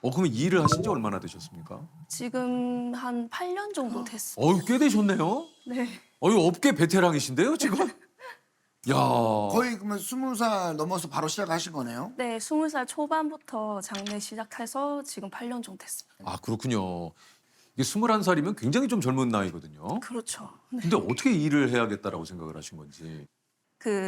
그러면 이 일을 하신 지 얼마나 되셨습니까? 지금 한 8년 정도 됐어요. 꽤 되셨네요. 네. 업계 베테랑이신데요, 지금? 야. 거의 그러면 20살 넘어서 바로 시작하신 거네요? 네, 20살 초반부터 장례 시작해서 지금 8년 정도 됐습니다. 아, 그렇군요. 이게 21살이면 굉장히 좀 젊은 나이거든요. 그렇죠. 네. 근데 어떻게 이 일을 해야겠다라고 생각을 하신 건지.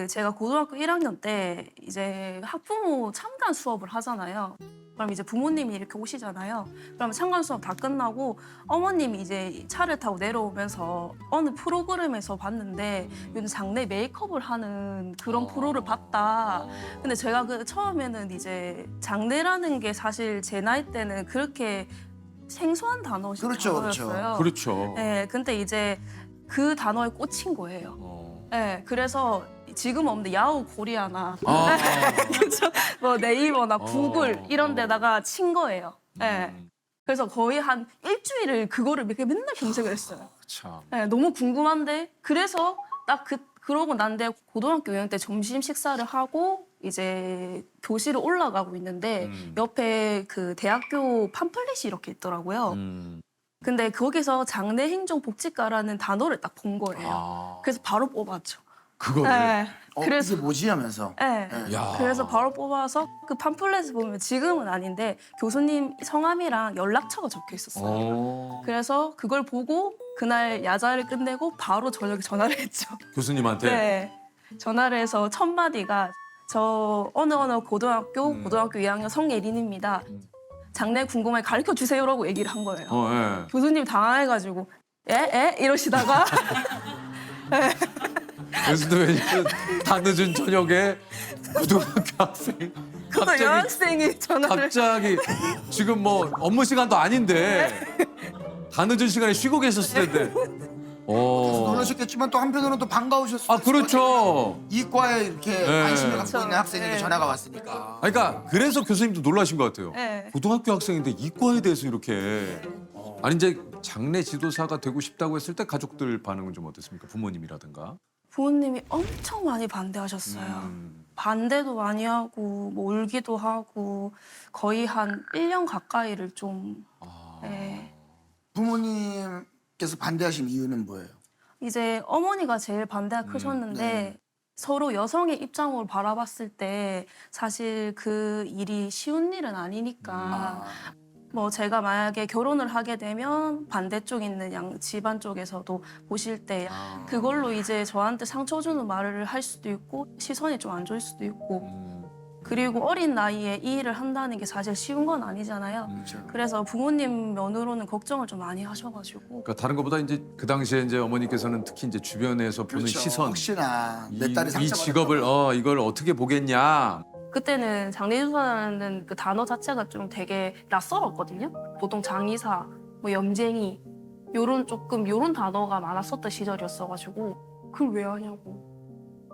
제가 고등학교 1학년 때 이제 학부모 참관 수업을 하잖아요. 그럼 이제 부모님이 이렇게 오시잖아요. 그럼 참관 수업 다 끝나고 어머님이 이제 차를 타고 내려오면서 어느 프로그램에서 봤는데 요즘 장례 메이크업을 하는 그런 프로를 봤다. 근데 제가 처음에는 이제 장례라는 게 사실 제 나이 때는 그렇게 생소한 단어였어요. 그렇죠. 그렇죠. 네, 근데 이제 그 단어에 꽂힌 거예요. 네, 그래서 지금 없는데 야후 코리아나 그쵸? 뭐 네이버나 구글 이런 데다가 친 거예요. 네. 그래서 거의 한 일주일을 그거를 맨날 검색을 했어요. 참. 네, 너무 궁금한데 그래서 딱 그러고 난 뒤에 고등학교 2학년 때 점심 식사를 하고 이제 교실을 올라가고 있는데 옆에 그 대학교 팜플렛이 이렇게 있더라고요. 근데 거기서 장례행정복지과라는 단어를 딱 본 거예요. 그래서 바로 뽑았죠. 그거를. 네. 그래서 이게 뭐지 하면서. 네. 야. 그래서 바로 뽑아서 그 팜플렛을 보면 지금은 아닌데 교수님 성함이랑 연락처가 적혀 있었어요. 그래서 그걸 보고 그날 야자를 끝내고 바로 저녁에 전화를 했죠. 교수님한테. 네. 전화를 해서 첫 마디가 저 어느 고등학교 2학년 성예린입니다. 장례 궁금해 가르쳐 주세요라고 얘기를 한 거예요. 예. 교수님 당황해가지고 에? 이러시다가 교수도 왜냐면 다 늦은 저녁에 고등학교 학생이 또 여학생이 전화를 갑자기 지금 뭐 업무 시간도 아닌데 다 늦은 시간에 쉬고 계셨을 텐데. 놀라셨겠지만 또 한편으로는 또 반가우셨을 아, 그렇죠. 이과에 이렇게 네. 관심을 갖고 그렇죠. 있는 학생에게 네. 전화가 왔으니까. 그러니까 그래서 교수님도 놀라신 것 같아요. 네. 고등학교 학생인데 이과에 대해서 이렇게. 아니 이제 장례 지도사가 되고 싶다고 했을 때 가족들 반응은 좀 어땠습니까? 부모님이라든가. 부모님이 엄청 많이 반대하셨어요. 반대도 많이 하고 뭐 울기도 하고 거의 한 1년 가까이를 좀 네. 부모님께서 반대하신 이유는 뭐예요? 이제 어머니가 제일 반대가 크셨는데 네. 서로 여성의 입장으로 바라봤을 때 사실 그 일이 쉬운 일은 아니니까 뭐 제가 만약에 결혼을 하게 되면 반대쪽 있는 집안 쪽에서도 보실 때 그걸로 이제 저한테 상처 주는 말을 할 수도 있고 시선이 좀 안 좋을 수도 있고 그리고 어린 나이에 이 일을 한다는 게 사실 쉬운 건 아니잖아요. 그래서 부모님 면으로는 걱정을 좀 많이 하셔가지고 그러니까 다른 것보다 이제 그 당시에 이제 어머니께서는 특히 이제 주변에서 보는 그렇죠. 시선, 혹시나 내 이, 딸이 이 상처받을까 직업을 봐. 이걸 어떻게 보겠냐. 그때는 장례주사라는 그 단어 자체가 좀 되게 낯설었거든요. 보통 장의사, 뭐 염쟁이 요런 단어가 많았었던 시절이었어가지고 그걸 왜 하냐고.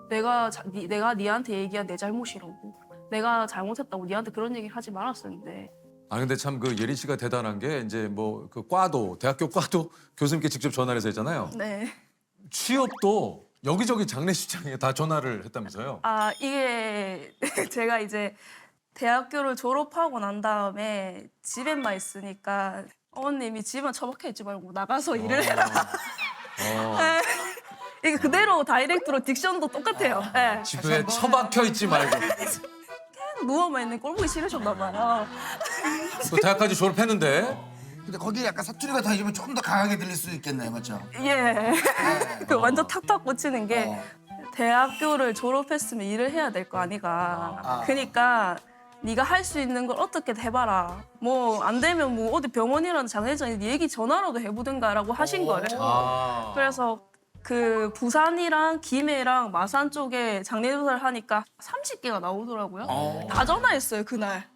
내가 니한테 얘기한 내 잘못이라고. 내가 잘못했다고 니한테 그런 얘기를 하지 말았었는데. 아 근데 참 그 예린 씨가 대단한 게 이제 뭐 그 과도 대학교 과도 교수님께 직접 전화를 해서 했잖아요. 네. 취업도 여기저기 장례식장에 다 전화를 했다면서요. 아 이게 제가 이제 대학교를 졸업하고 난 다음에 집에만 있으니까 어머님이 집안 처박혀 있지 말고 나가서 일을 해라. 이게 그대로 다이렉트로 딕션도 똑같아요. 네. 집에 처박혀 있지 말고. 누워만 있는 꼴 보기 싫으셨나 봐요. 또 대학까지 졸업했는데. 근데 거기에 약간 사투리가 다니면 조금 더 강하게 들릴 수 있겠네요, 맞죠? 예. 그 완전 탁탁 꽂히는 게 어. 대학교를 졸업했으면 일을 해야 될 거 아니가. 그러니까 네가 할 수 있는 걸 어떻게 해봐라. 뭐 안 되면 뭐 어디 병원이라는 장례전에 네 얘기 전화라도 해보든가라고 하신 거예요. 그래서 그 부산이랑 김해랑 마산 쪽에 장례조사를 하니까 30개가 나오더라고요. 다 전화했어요 그날.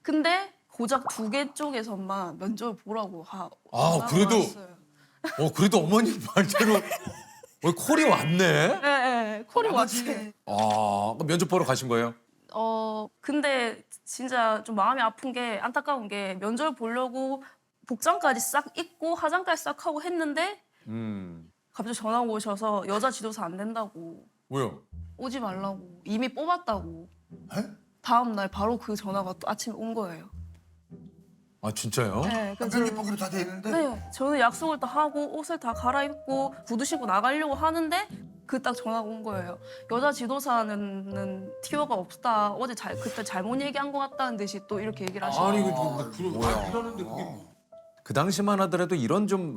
근데 고작 2개 쪽에서만 면접을 보라고 전화가 그래도 왔어요. 그래도 어머님 말대로 콜이 왔네. 네, 콜이 왔어요. 그럼 면접 보러 가신 거예요? 근데 진짜 좀 마음이 아픈 게 안타까운 게 면접을 보려고 복장까지 싹 입고 화장까지 싹 하고 했는데 갑자기 전화가 오셔서 여자 지도사 안 된다고 왜요? 오지 말라고 이미 뽑았다고 에? 다음 날 바로 그 전화가 또 아침에 온 거예요. 아 진짜요? 네, 그래서 편집 보기로 다 돼 있는데. 네, 저는 약속을 다 하고 옷을 다 갈아입고 구두 신고 나가려고 하는데 그 딱 전화가 온 거예요. 여자 지도사는 티오가 없다. 어제 그때 잘못 얘기한 것 같다는 듯이 또 이렇게 얘기를 하시고. 아니 그러는데 그게 그 당시만 하더라도 이런 좀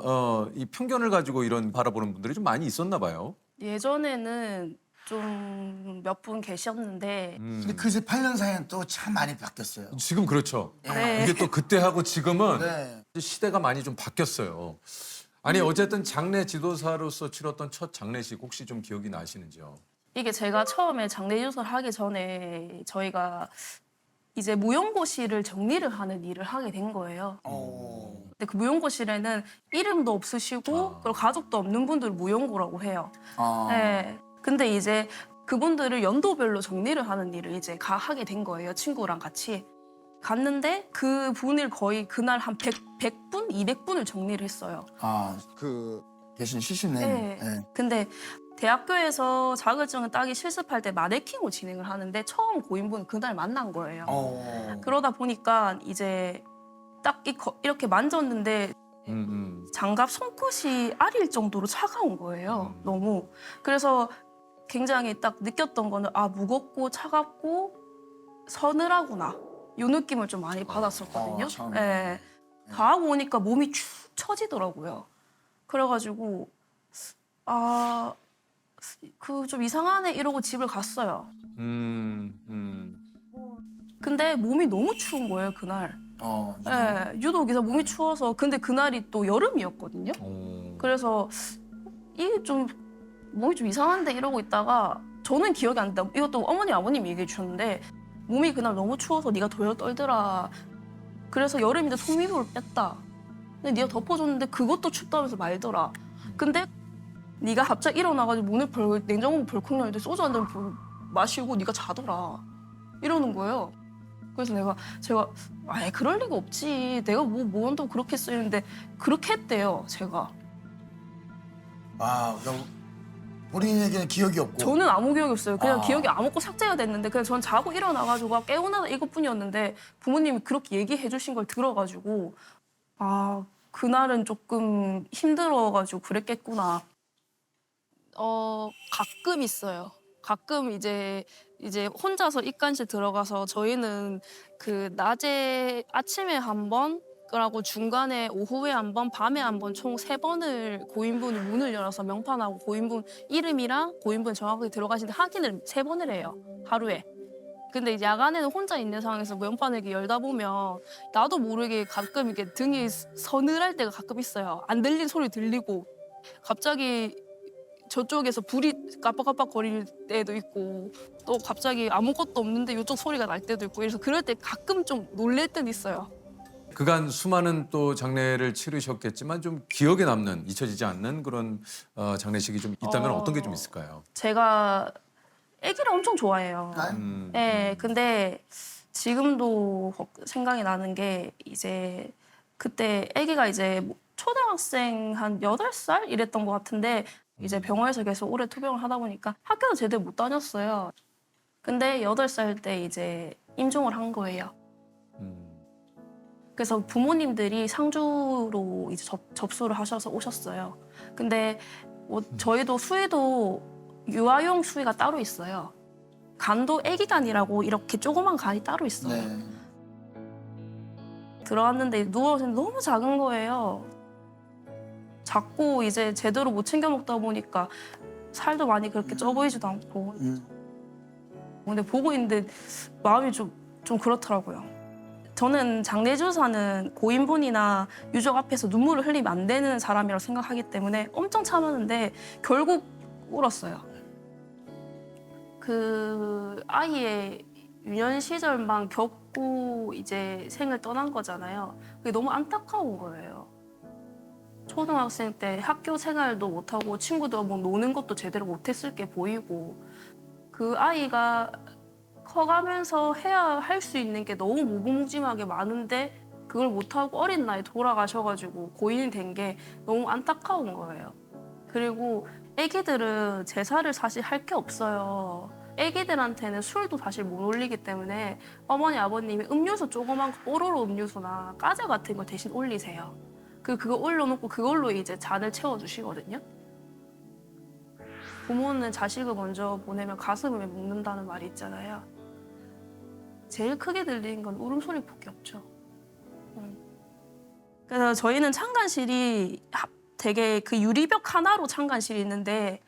이 편견을 가지고 이런 바라보는 분들이 좀 많이 있었나 봐요. 예전에는 좀 몇 분 계셨는데 근데 그새 8년 사이엔 또 참 많이 바뀌었어요. 지금 그렇죠. 네. 이게 또 그때하고 지금은 네. 시대가 많이 좀 바뀌었어요. 아니 어쨌든 장례 지도사로서 치렀던 첫 장례식 혹시 좀 기억이 나시는지요? 이게 제가 처음에 장례 조사를 하기 전에 저희가 이제 무용고시를 정리를 하는 일을 하게 된 거예요. 근데 그 무용고실에는 이름도 없으시고 그리고 가족도 없는 분들 무용고라고 해요. 네. 근데 이제 그분들을 연도별로 정리를 하는 일을 이제 하게 된 거예요. 친구랑 같이. 갔는데 그 분을 거의 그날 한 100분, 200분을 정리를 했어요. 그 계신 시신은. 네. 네. 근데 대학교에서 자격증을 따기 실습할 때 마네킹으로 진행을 하는데 처음 고인분을 그날 만난 거예요. 그러다 보니까 이제 딱 이렇게 만졌는데 장갑 손끝이 아릴 정도로 차가운 거예요. 너무. 그래서 굉장히 딱 느꼈던 거는 무겁고 차갑고 서늘하구나. 이 느낌을 좀 많이 받았었거든요. 처음에. 네. 다 하고 오니까 몸이 축 처지더라고요. 그래가지고 그 좀 이상하네 이러고 집을 갔어요. 근데 몸이 너무 추운 거예요 그날. 네, 유독 그래서 몸이 추워서 근데 그날이 또 여름이었거든요. 그래서 이게 좀 몸이 좀 이상한데 이러고 있다가 저는 기억이 안 난다. 이것도 어머니 아버님이 얘기해 주셨는데 몸이 그날 너무 추워서 네가 덜덜 떨더라. 그래서 여름인데 속미불을 뺐다. 근데 네가 덮어줬는데 그것도 춥다면서 말더라. 근데 네가 갑자기 일어나가지고 냉장고 벌컥 열는데 소주 한 잔 마시고 네가 자더라. 이러는 거예요. 그래서 제가 그럴 리가 없지. 내가 뭐 한다고 그렇게 쓰이는데 그렇게 했대요, 제가. 그럼 본인에게는 기억이 없고. 저는 아무 기억이 없어요. 그냥 기억이 아무것도 삭제가 됐는데 그냥 전 자고 일어나가지고 깨우나다 이것뿐이었는데 부모님이 그렇게 얘기해 주신 걸 들어가지고 그날은 조금 힘들어가지고 그랬겠구나. 가끔 있어요. 가끔 이제 혼자서 입간실 들어가서 저희는 그 낮에 아침에 한 번, 그러고 중간에 오후에 한 번, 밤에 한 번 총 3번을 고인분이 문을 열어서 명판하고 고인분 이름이랑 고인분 정확하게 들어가시는데 확인을 3번을 해요. 하루에. 근데 이제 야간에는 혼자 있는 상황에서 명판을 이렇게 열다 보면 나도 모르게 가끔 이렇게 등이 서늘할 때가 가끔 있어요. 안 들린 소리 들리고 갑자기 저쪽에서 불이 깜빡깜빡거릴 때도 있고 또 갑자기 아무것도 없는데 이쪽 소리가 날 때도 있고 그래서 그럴 때 가끔 좀 놀랄 때도 있어요. 그간 수많은 또 장례를 치르셨겠지만 좀 기억에 남는 잊혀지지 않는 그런 장례식이 좀 있다면 어떤 게 좀 있을까요? 제가 아기를 엄청 좋아해요. 네, 근데 지금도 생각이 나는 게 이제 그때 아기가 이제 초등학생 한 8살 이랬던 것 같은데 이제 병원에서 계속 오래 투병을 하다 보니까 학교도 제대로 못 다녔어요. 근데 8살 때 이제 임종을 한 거예요. 그래서 부모님들이 상주로 이제 접수를 하셔서 오셨어요. 근데 저희도 수의도 유아용 수의가 따로 있어요. 간도 아기간이라고 이렇게 조그만 간이 따로 있어요. 네. 들어왔는데 누워서 너무 작은 거예요. 작고 이제 제대로 못 챙겨 먹다 보니까 살도 많이 그렇게 쪄 보이지도 않고. 근데 보고 있는데 마음이 좀 그렇더라고요. 저는 장례주사는 고인분이나 유족 앞에서 눈물을 흘리면 안 되는 사람이라고 생각하기 때문에 엄청 참았는데 결국 울었어요. 그 아이의 유년 시절만 겪고 이제 생을 떠난 거잖아요. 그게 너무 안타까운 거예요. 초등학생 때 학교 생활도 못하고 친구도 뭐 노는 것도 제대로 못했을 게 보이고 그 아이가 커가면서 해야 할 수 있는 게 너무 무궁무진하게 많은데 그걸 못하고 어린 나이에 돌아가셔가지고 고인이 된 게 너무 안타까운 거예요. 그리고 애기들은 제사를 사실 할 게 없어요. 애기들한테는 술도 사실 못 올리기 때문에 어머니 아버님이 음료수 조그만 거, 뽀로로 음료수나 과자 같은 거 대신 올리세요. 그거 올려놓고 그걸로 이제 잔을 채워주시거든요. 부모는 자식을 먼저 보내면 가슴을 묶는다는 말이 있잖아요. 제일 크게 들리는 건 울음소리밖에 없죠. 그래서 저희는 창간실이 되게 그 유리벽 하나로 창간실이 있는데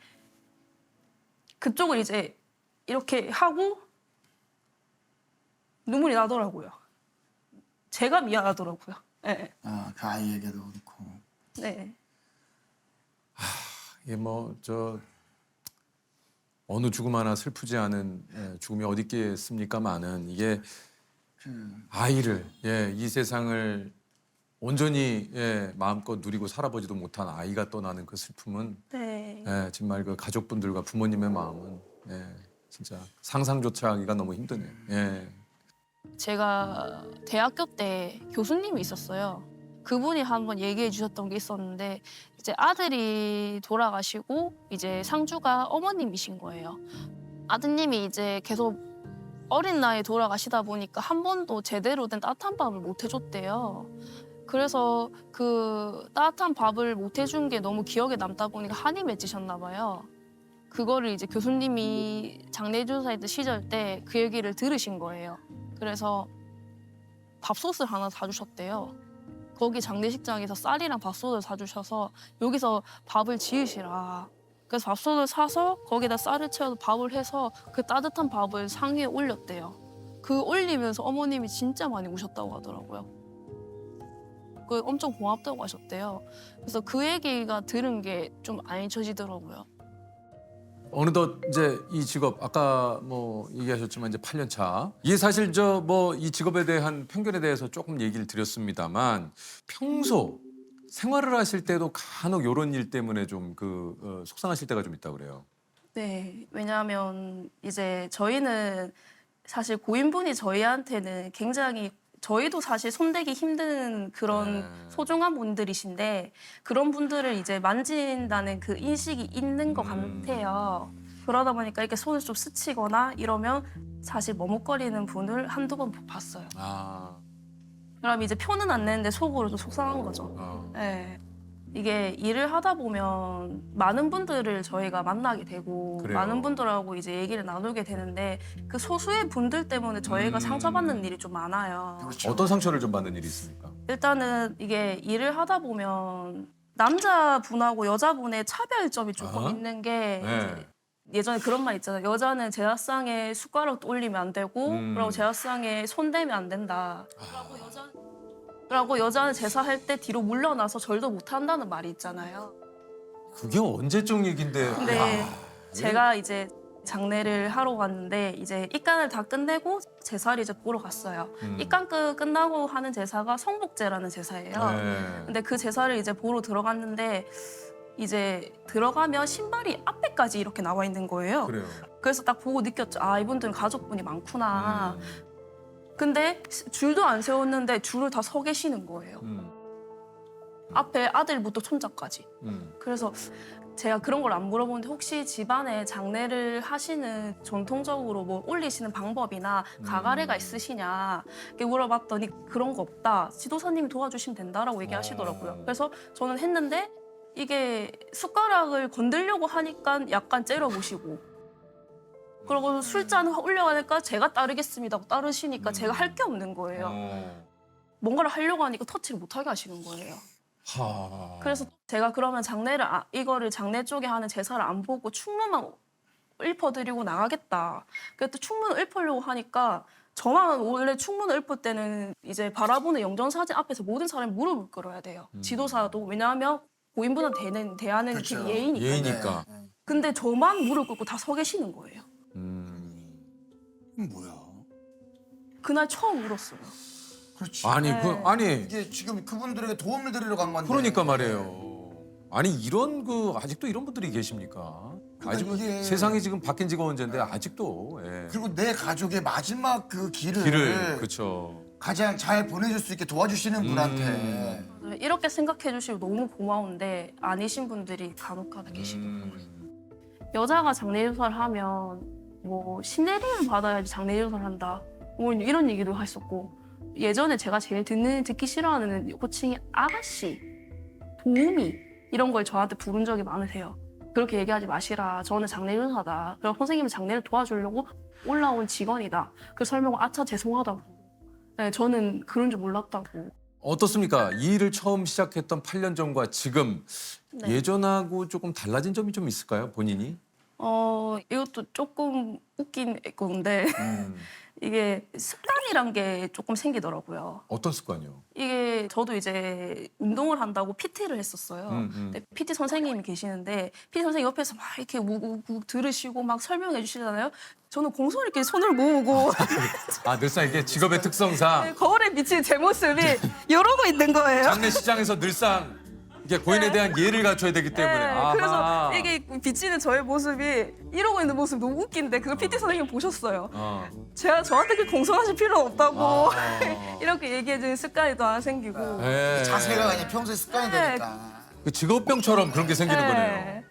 그쪽을 이제 이렇게 하고 눈물이 나더라고요. 제가 미안하더라고요. 네. 그 아이에게도 그렇고. 네. 이게 뭐 어느 죽음 하나 슬프지 않은 죽음이 어디 있겠습니까마는 이게 아이를 이 세상을 온전히 마음껏 누리고 살아보지도 못한 아이가 떠나는 그 슬픔은 네. 정말 그 가족분들과 부모님의 마음은 진짜 상상조차 하기가 너무 힘드네요. 제가 대학교 때 교수님이 있었어요. 그분이 한번 얘기해 주셨던 게 있었는데 이제 아들이 돌아가시고 이제 상주가 어머님이신 거예요. 아드님이 이제 계속 어린 나이에 돌아가시다 보니까 한 번도 제대로 된 따뜻한 밥을 못 해줬대요. 그래서 그 따뜻한 밥을 못 해준 게 너무 기억에 남다 보니까 한이 맺히셨나 봐요. 그거를 이제 교수님이 장례주사했던 시절 때 그 얘기를 들으신 거예요. 그래서 밥솥을 하나 사주셨대요. 거기 장례식장에서 쌀이랑 밥솥을 사주셔서 여기서 밥을 지으시라. 그래서 밥솥을 사서 거기다 쌀을 채워서 밥을 해서 그 따뜻한 밥을 상 위에 올렸대요. 그 올리면서 어머님이 진짜 많이 우셨다고 하더라고요. 그 엄청 고맙다고 하셨대요. 그래서 그 얘기가 들은 게 좀 안 잊혀지더라고요. 어느덧 이제 이 직업 아까 뭐 얘기하셨지만 이제 8년 차. 이게 사실 이 직업에 대한 편견에 대해서 조금 얘기를 드렸습니다만 평소 생활을 하실 때도 간혹 이런 일 때문에 좀 속상하실 때가 좀 있다 그래요. 네, 왜냐하면 이제 저희는 사실 고인분이 저희한테는 굉장히 저희도 사실 손대기 힘든 그런 소중한 분들이신데 그런 분들을 이제 만진다는 그 인식이 있는 것 같아요. 그러다 보니까 이렇게 손을 좀 스치거나 이러면 사실 머뭇거리는 분을 한두 번 봤어요. 그럼 이제 표는 안 내는데 속으로 좀 속상한 거죠. 네. 이게 일을 하다 보면 많은 분들을 저희가 만나게 되고 그래요. 많은 분들하고 이제 얘기를 나누게 되는데 그 소수의 분들 때문에 저희가 상처받는 일이 좀 많아요. 그렇죠. 어떤 상처를 좀 받는 일이 있습니까? 일단은 이게 일을 하다 보면 남자분하고 여자분의 차별점이 조금 아하. 있는 게 네. 예전에 그런 말 있잖아요. 여자는 제사상에 숟가락 올리면 안 되고 그리고 제사상에 손 대면 안 된다. 그리고 여자는 제사할 때 뒤로 물러나서 절도 못 한다는 말이 있잖아요. 그게 언제적 얘긴데. 근데 제가 이제 장례를 하러 갔는데 이제 입간을 다 끝내고 제사를 이제 보러 갔어요. 입간 끝나고 하는 제사가 성복제라는 제사예요. 근데 그 제사를 이제 보러 들어갔는데 이제 들어가면 신발이 앞에까지 이렇게 나와 있는 거예요. 그래요. 그래서 딱 보고 느꼈죠. 아, 이분들은 가족분이 많구나. 근데 줄도 안 세웠는데 줄을 다 서 계시는 거예요. 앞에 아들부터 손자까지. 그래서 제가 그런 걸 안 물어보는데 혹시 집안에 장례를 하시는 전통적으로 뭐 올리시는 방법이나 가가래가 있으시냐 이렇게 물어봤더니 그런 거 없다. 지도사님이 도와주시면 된다라고 얘기하시더라고요. 그래서 저는 했는데 이게 숟가락을 건들려고 하니까 약간 째려보시고 그리고 술잔 올려가니까 제가 따르겠습니다 하고 따르시니까 제가 할 게 없는 거예요. 뭔가를 하려고 하니까 터치를 못하게 하시는 거예요. 그래서 제가 그러면 이거를 장례 쪽에 하는 제사를 안 보고 충무만 읊어드리고 나가겠다. 그래서 충문을 읊으려고 하니까 저만 원래 충문을 읊을 때는 이제 바라보는 영정사진 앞에서 모든 사람이 무릎을 꿇어야 돼요. 지도사도. 왜냐하면 고인분한테 대하는 그렇죠. 게 예의니까. 예의니까. 근데 저만 무릎 꿇고 다 서 계시는 거예요. 이건 뭐야? 그날 처음 울었어요. 그렇지. 아니 네. 아니 이게 지금 그분들에게 도움을 드리러 간 건데. 그러니까 말이에요. 아니 이런 아직도 이런 분들이 계십니까? 그러니까 이게- 세상이 지금 바뀐 지가 언젠데 아직도 그리고 내 가족의 마지막 그 길을 그렇죠. 가장 잘 보내줄 수 있게 도와주시는 분한테. 이렇게 생각해 주시고 너무 고마운데 아니신 분들이 간혹 가다 계시더라고요. 여자가 장례 유사를 하면 뭐 신내림을 받아야지 장례리허설 한다. 뭐 이런 얘기도 했었고 예전에 제가 제일 듣기 싫어하는 호칭이 아가씨, 도우미 이런 걸 저한테 부른 적이 많으세요. 그렇게 얘기하지 마시라. 저는 장례리허설하다. 그럼 선생님은 장례를 도와주려고 올라온 직원이다. 그 설명을 아차 죄송하다고. 네, 저는 그런 줄 몰랐다고. 어떻습니까? 이 일을 처음 시작했던 8년 전과 지금 네. 예전하고 조금 달라진 점이 좀 있을까요? 본인이? 이것도 조금 웃긴 건데 이게 습관이란 게 조금 생기더라고요. 어떤 습관이요? 이게 저도 이제 운동을 한다고 PT를 했었어요. 근데 PT 선생님이 계시는데 PT 선생님 옆에서 막 이렇게 우고 들으시고 막 설명해 주시잖아요. 저는 공손히 이렇게 손을 모으고 아, 늘상 이게 직업의 특성상 거울에 비친 제 모습이 이러고 있는 거예요. 장례식장에서 늘상 이게 고인에 대한 예를 갖춰야 되기 때문에. 네, 아하. 그래서 이게 비치는 저의 모습이 이러고 있는 모습이 너무 웃긴데 그걸 PT 선생님 보셨어요. 제가 저한테 그 공손하실 필요는 없다고 이렇게 얘기해주는 습관이 또 하나 생기고. 네. 자세가 그냥 평소에 습관이 네. 되니까. 그 직업병처럼 그런 게 생기는 네. 거네요.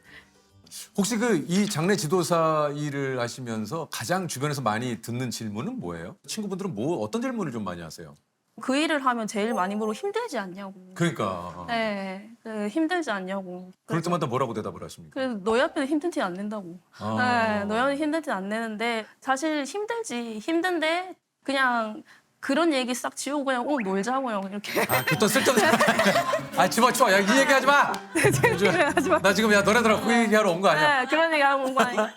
혹시 그 이 장례 지도사 일을 하시면서 가장 주변에서 많이 듣는 질문은 뭐예요? 친구분들은 뭐 어떤 질문을 좀 많이 하세요? 그 일을 하면 제일 많이 물어 힘들지 않냐고. 그러니까 네, 힘들지 않냐고. 그럴 때마다 뭐라고 대답을 하십니까? 그래서 너희 앞에는 힘든 티 안 낸다고. 네, 너희 앞에는 힘든 티 안 내는데 사실 힘들지. 힘든데 그냥 그런 얘기 싹 지우고 그냥 놀자고 형 이렇게. 아, 그또 쓸데없는 아, 집어치워. 야, 이 얘기 하지 마. 하지 마. 나 지금 야 너네들하고 그 얘기하러 온 거 아니야? 네, 그런 얘기 하고 온 거 아니야.